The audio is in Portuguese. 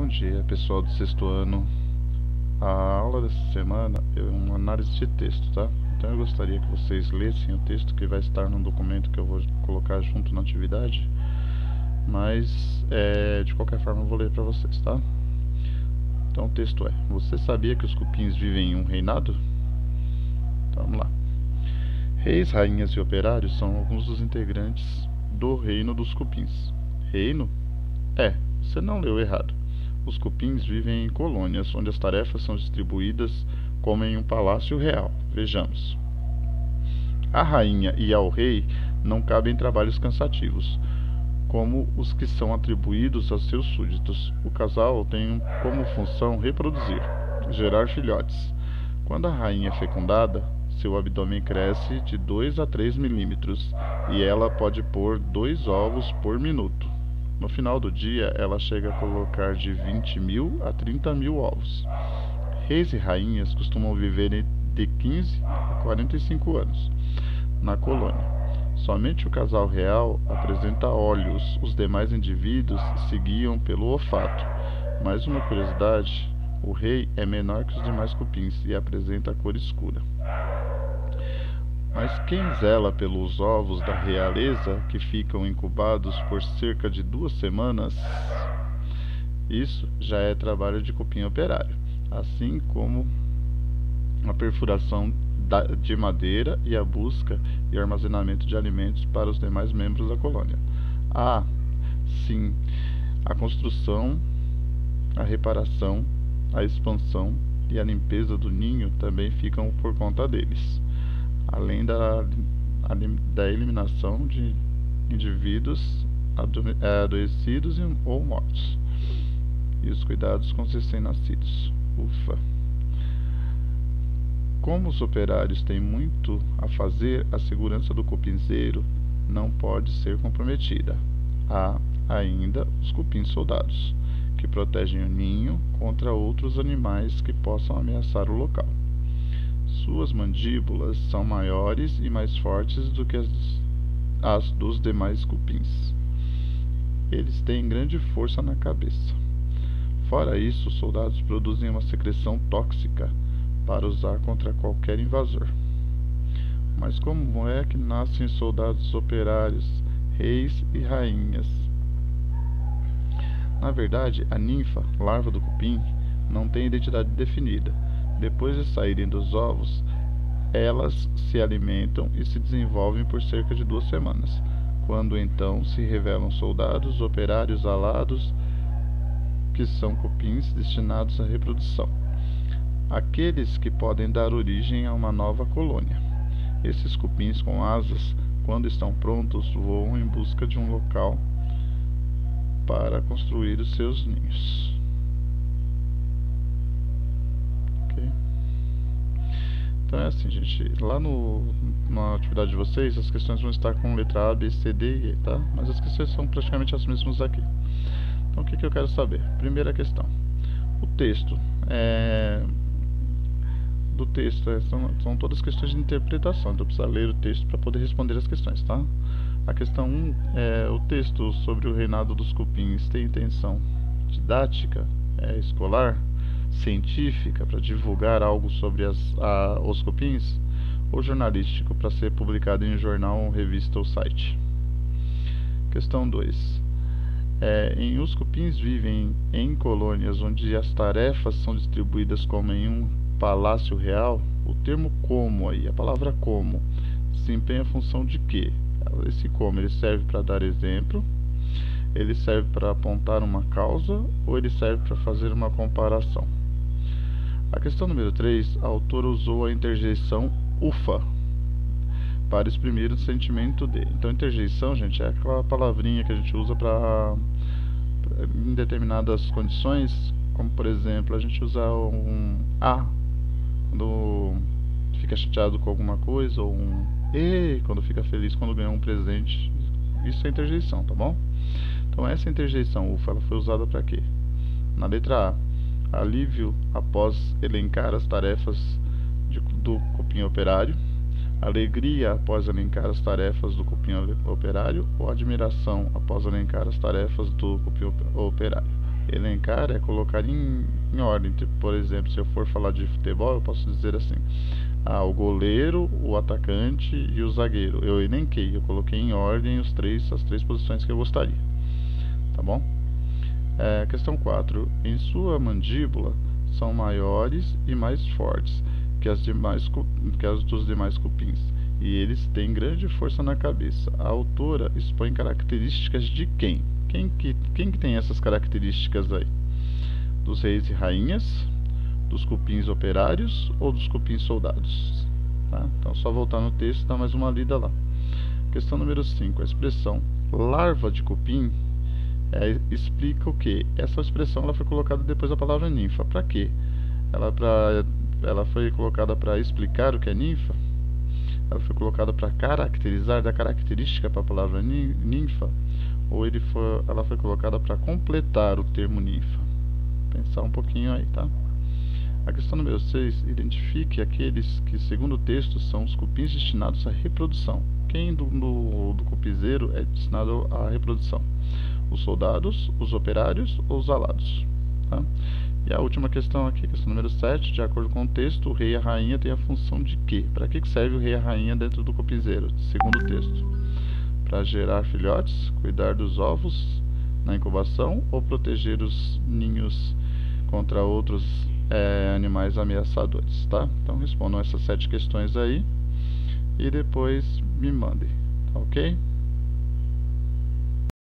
Bom dia, pessoal do sexto ano. A aula dessa semana é uma análise de texto, tá? Então eu gostaria que vocês lessem o texto que vai estar no documento que eu vou colocar junto na atividade, mas de qualquer forma eu vou ler para vocês, tá? Então o texto é: você sabia que os cupins vivem em um reinado? Então vamos lá. Reis, rainhas e operários são alguns dos integrantes do reino dos cupins. Reino? Você não leu errado. Os cupins vivem em colônias, onde as tarefas são distribuídas como em um palácio real. Vejamos. À rainha e ao rei não cabem trabalhos cansativos, como os que são atribuídos aos seus súditos. O casal tem como função reproduzir, gerar filhotes. Quando a rainha é fecundada, seu abdômen cresce de 2 a 3 milímetros e ela pode pôr 2 ovos por minuto. No final do dia, ela chega a colocar de 20.000 a 30.000 ovos. Reis e rainhas costumam viver de 15 a 45 anos na colônia. Somente o casal real apresenta olhos, os demais indivíduos se guiam pelo olfato. Mais uma curiosidade: o rei é menor que os demais cupins e apresenta a cor escura. Mas quem zela pelos ovos da realeza, que ficam incubados por cerca de 2 semanas? Isso já é trabalho de cupim operário, assim como a perfuração de madeira e a busca e armazenamento de alimentos para os demais membros da colônia. Sim, a construção, a reparação, a expansão e a limpeza do ninho também ficam por conta deles, além da eliminação de indivíduos adoecidos ou mortos, e os cuidados com os recém-nascidos. Ufa! Como os operários têm muito a fazer, a segurança do cupinzeiro não pode ser comprometida. Há ainda os cupins soldados, que protegem o ninho contra outros animais que possam ameaçar o local. Suas mandíbulas são maiores e mais fortes do que as dos demais cupins. Eles têm grande força na cabeça. Fora isso, os soldados produzem uma secreção tóxica para usar contra qualquer invasor. Mas como é que nascem soldados operários, reis e rainhas? Na verdade, a ninfa, larva do cupim, não tem identidade definida. Depois de saírem dos ovos, elas se alimentam e se desenvolvem por cerca de 2 semanas, quando então se revelam soldados operários alados, que são cupins destinados à reprodução, aqueles que podem dar origem a uma nova colônia. Esses cupins com asas, quando estão prontos, voam em busca de um local para construir os seus ninhos. Então é assim, gente, lá na atividade de vocês, as questões vão estar com letra A, B, C, D e E, tá? Mas as questões são praticamente as mesmas aqui. Então o que eu quero saber? Primeira questão. O texto. Do texto são todas questões de interpretação, então precisa ler o texto para poder responder as questões, tá? A questão 1 é: o texto sobre o reinado dos cupins tem intenção didática, escolar, científica, para divulgar algo sobre os cupins, ou jornalístico, para ser publicado em um jornal, revista ou site? Questão 2. Os cupins vivem em colônias onde as tarefas são distribuídas como em um palácio real. O termo como aí, a palavra como, desempenha a função de quê? Esse como, ele serve para dar exemplo, ele serve para apontar uma causa, ou ele serve para fazer uma comparação? A questão número 3, a autora usou a interjeição ufa para exprimir o sentimento de. Então, interjeição, gente, é aquela palavrinha que a gente usa em determinadas condições, como por exemplo, a gente usa um A quando fica chateado com alguma coisa, ou um E quando fica feliz quando ganha um presente. Isso é interjeição, tá bom? Então essa interjeição ufa, ela foi usada para quê? Na letra A, alívio após elencar as tarefas do cupim operário, alegria após elencar as tarefas do cupim operário, ou admiração após elencar as tarefas do cupim operário? Elencar é colocar em ordem. Tipo, por exemplo, se eu for falar de futebol, eu posso dizer assim: o goleiro, o atacante e o zagueiro. Eu elenquei, eu coloquei em ordem as três posições que eu gostaria. Tá bom? Questão 4. Em sua mandíbula são maiores e mais fortes que as dos demais cupins, e eles têm grande força na cabeça. A autora expõe características de quem? Quem que tem essas características aí? Dos reis e rainhas, dos cupins operários ou dos cupins soldados? Tá? Então, só voltar no texto e dar mais uma lida lá. Questão número 5. A expressão larva de cupim explica o que? Essa expressão ela foi colocada depois da palavra ninfa. Para quê? Ela foi colocada para explicar o que é ninfa? Ela foi colocada para caracterizar, dar característica para a palavra ninfa? Ou ela foi colocada para completar o termo ninfa? Pensar um pouquinho aí, tá? A questão número 6. Identifique aqueles que, segundo o texto, são os cupins destinados à reprodução. Quem do cupizeiro é destinado à reprodução? Os soldados, os operários ou os alados? Tá? E a última questão aqui, questão número 7. De acordo com o texto, o rei e a rainha têm a função de quê? Para que serve o rei e a rainha dentro do cupizeiro, segundo o texto? Para gerar filhotes, cuidar dos ovos na incubação ou proteger os ninhos contra outros animais ameaçadores, tá? Então respondam essas 7 questões aí e depois me mandem, tá ok?